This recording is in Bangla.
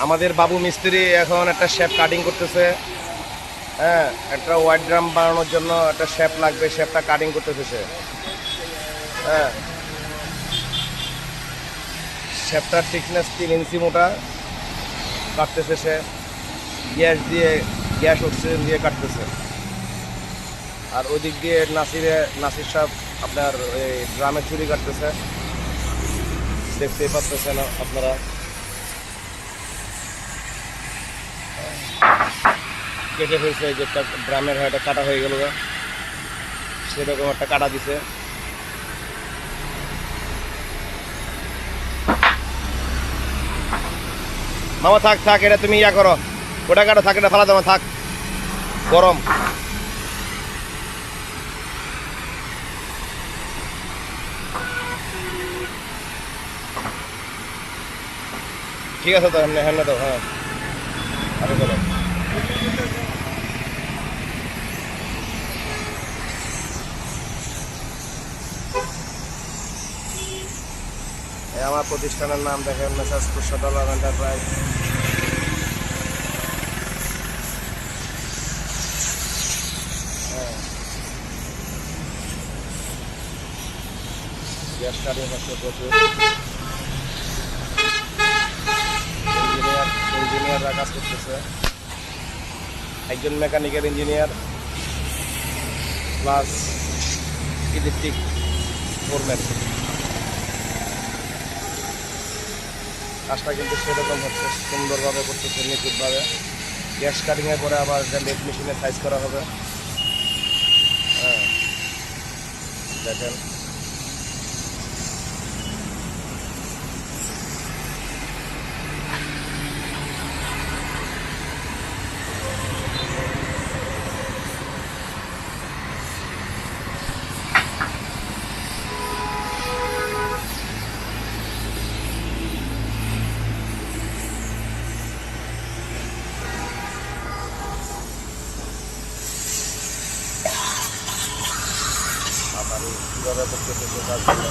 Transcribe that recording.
আমাদের বাবু মিস্ত্রি এখন একটা শেপ কাটিং করতেছে। হ্যাঁ, একটা হোয়াইট ড্রাম বানানোর জন্য একটা শেপ লাগবে, শেপটা কাটিং করতেছে সে। হ্যাঁ, শেপটার থিকনেস 3 ইঞ্চি মোটা কাটতেছে সে। গ্যাস অক্সিজেন দিয়ে কাটতেছে। আর ওই দিক দিয়ে নাসির সাহেব আপনার এই ড্রামে চুরি কাটতেছে, দেখতেই পাচ্ছেন আপনারা। কেটে ফেলছে, যে একটা ড্রামের একটা কাটা হয়ে গেল, সেরকম একটা কাটা দিছে। মামা থাক থাক, এটা তুমি ইয়া করো, ওটা কাটা থাক, এটা ফালা দাও, থাক, গরম। ঠিক আছে তো, হ্যাঁ দাও, হ্যাঁ আরে চলো। আমার প্রতিষ্ঠানের নাম দেখেন, messrs Khurshed Alam enterprise. Gas cutting হচ্ছে প্রচুর। ইঞ্জিনিয়াররা কাজ করতেছে, একজন mechanical engineer plus electric foreman. কাজটা কিন্তু সেরকম হচ্ছে, সুন্দরভাবে করতেছে, নিখুঁতভাবে। গ্যাস কাটিংয়ের পরে আবার একটা লেট মেশিনে সাইজ করা হবে। হ্যাঁ, দেখেন কীভাবে করতেছে কাজগুলো।